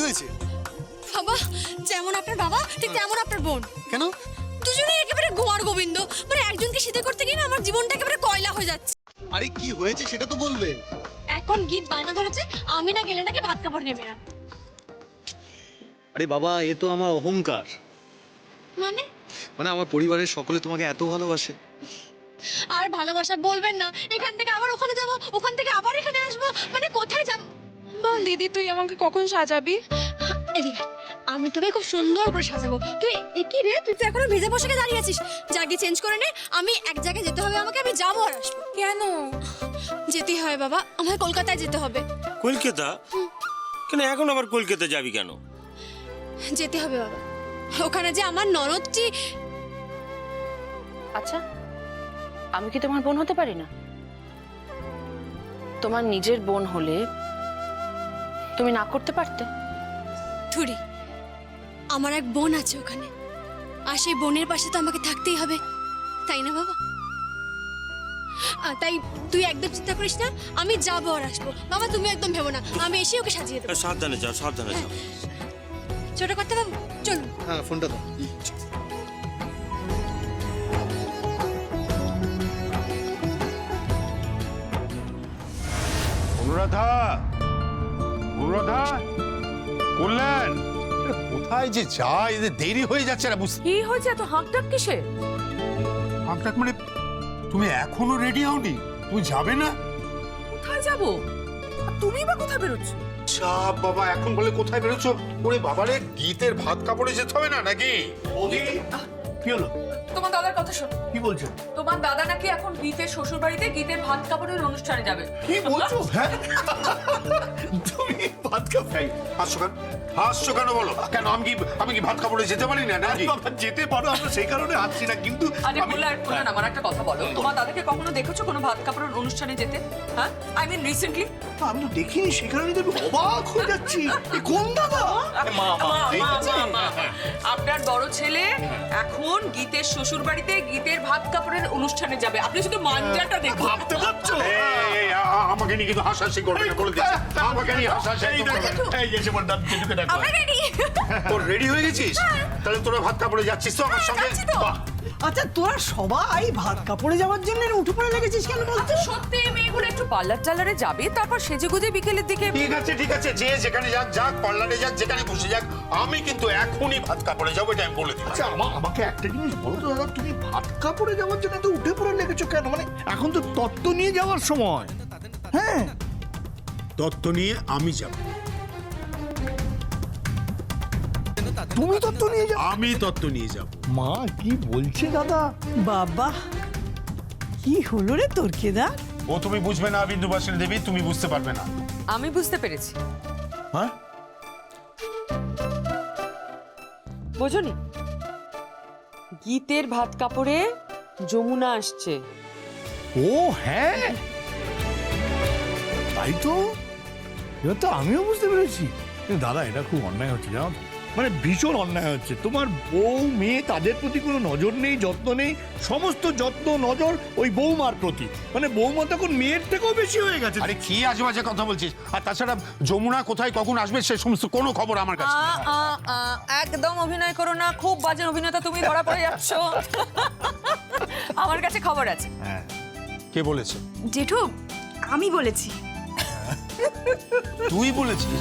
হয়েছে? বাবা, যেমন আপনার বাবা ঠিক তেমন আপনার বোন। কেন? দুজনেই একেবারে গোয়ার গোবিন্দ। মানে একজনকে সিধে করতে গিয়ে না আমার জীবনটা একেবারে কয়লা হয়ে যাচ্ছে। আরে কি হয়েছে সেটা তো বলবে। এখন গীত বায়না ধরেছে আমি না গেলে নাকি ভাত কাপড় নেবে না। আরে বাবা, এ তো আমার অহংকার। মানে মানে আমার পরিবারের সকলে তোমাকে এত ভালোবাসে। আর ভালোবাসা বলবেন না। এখান থেকে আবার ওখানে যাব, ওখান থেকে আবার এখানে আসবো, মানে কোথায় যাব? বল দিদি, তুই আমাকে কখন সাজাবি? এদিকে আমি তোকে খুব সুন্দর করে সাজাবো। তুই কি রে, তুই তো এখনো ভেজা পোশাকে দাঁড়িয়ে আছিস। জায়গা চেঞ্জ করে নে, আমি এক জায়গায় যেতে হবে আমাকে, আমি যাবো আর আসবো। কেন? যেতেই হয় বাবা, আমায় কলকাতায় যেতে হবে। কলকাতা? কেন এখন আবার কলকাতা যাবি কেন? যেতে হবে বাবা, ওখানে যে আমার ননদটি। আচ্ছা, আমি কি তোমার বোন হতে পারি না? তোমার নিজের বোন হলে তুমি না করতে পারতে? ধুরি, আমার এক বোন আছে ওখানে, আর সেই বোনের পাশে তো আমাকে থাকতেই হবে, তাই না বাবা? তাই তুই একদম চিন্তা করিস না, আমি যাবো আর আসবো। বাবা তুমি একদম ভেবো না, আমি এসে ওকে সাজিয়ে দেবো। সাবধানে যাও, সাবধানে যাও। ছোট করতে বাবু চলুন। হ্যাঁ, ফোনটা দাও। অনুরাধা, অনুরাধা, কল্যাণ, কোথায় যে যায়, এদের দেরি হয়ে যাচ্ছে না বুঝতে। কি হয়েছে এত হাঁকডাক কিসে? আপনার মানে তুমি এখনো রেডি হওনি? তুমি যাবে না? কোথায় যাবো? তুমি বা কোথায় বেরোচ্ছ? চাপ বাবা, এখন বলে কোথায় বেরোচ্ছ? ওরে বাবারে, গীতের ভাত কাপড়ে যেতে হবে না নাকি? কি হলো? তোমার দাদার কথা শোনো। কি বলছো? তোমার দাদা নাকি এখন গীতের শ্বশুর বাড়িতে গীতের ভাত কাপড়ের অনুষ্ঠানে যাবে। কি বলছো? হ্যাঁ, তুমি ভাত কাপড় হাসছো কেন? হাসছো কেন বলো? কেন আমি কি ভাত কাপড়ে যেতে পারি না নাকি? যেতে পারো, আমরা সেই কারণে হাসছি না, কিন্তু আরে বলে আর বলে না, আমার একটা কথা বলো, তোমার দাদাকে কখনো দেখেছো কোনো ভাত কাপড়ের অনুষ্ঠানে যেতে? হ্যাঁ, আই মিন রিসেন্টলি। আমি তো দেখিনি, সেই কারণে তো অবাক হয়ে যাচ্ছি। কোন দাদা? আপনার বড় ছেলে এখন গীতের শ্বশুর বাড়িতে গীতের ভাত কাপড়ের অনুষ্ঠানে যাবে। আপনি শুধু মানজাটা দেখুন। ভাবতে পারছো? আমাকে নিয়ে কিন্তু হাসাহাসি করবে না বলে দিচ্ছি। আমাকে নিয়ে হাসাহাসি একদম করবে না। এই এসে বল, জেঠুকে দেখো। আমরা রেডি। তোর রেডি হয়ে গেছিস? তাহলে তোরা ভাত কাপড়ে যাচ্ছিস তো আমার সঙ্গে? বাহ, আচ্ছা তোরা সবাই ভাত কাপড়ে যাওয়ার জন্য উঠে পড়ে লেগেছিস কেন বলতো? সত্যি মেয়েগুলো একটু পার্লার টার্লারে যাবে, তারপর সেজেগুজে বিকেলের দিকে। ঠিক আছে, যে যেখানে যাক, পার্লারে যাক, যেখানে খুশি যাক, আমি কিন্তু এখনই ভাত কাপড়ে যাবো, এটা আমি বলে দিচ্ছি। আচ্ছা আমাকে একটা জিনিস বলো তো দাদা, তুমি ভাত কাপড়ে যাওয়ার জন্য তো উঠে পড়ে লেগেছো কেন? মানে এখন তো তত্ত্ব নিয়ে যাওয়ার সময়। হ্যাঁ, তত্ত্ব নিয়ে আমি যাব। তুমি তত্ত্ব নিয়ে যাও? আমি তত্ত্ব নিয়ে যাব। মা কি বলছে দাদা? বাবা কি হলো রে তোর কেদা? ও তুমি বুঝবে না বিন্দুবাসিনী দেবী, তুমি বুঝতে পারবে না। আমি বুঝতে পেরেছি। হ্যাঁ, বোঝনি, গীতের ভাত কাপড়ে যমুনা আসছে। ও হ্যাঁ, তাই তো, এবার তো আমিও বুঝতে পেরেছি। কিন্তু দাদা এটা খুব অন্যায় হচ্ছে, জানো তো? মানে ভীষণ অন্যায় হচ্ছে। তোমার বউ মেয়ে তাদের প্রতি কোনো নজর নেই, যত্ন নেই, সমস্ত যত্ন নজর ওই বৌমার প্রতি। মানে বৌমা তখন মেয়ের থেকেও বেশি হয়ে গেছে। আরে কি আজেবাজে কথা বলছিস? আর তাছাড়া যমুনা কোথায় কখন আসবে সে সমস্ত কোনো খবর আমার কাছে নেই। একদম অভিনয় করো না, খুব বাজে অভিনেতা তুমি, ধরা পড়ে যাচ্ছ। আমার কাছে খবর আছে। কে বলেছে? জেঠু, আমি বলেছি। তুই বলেছিস?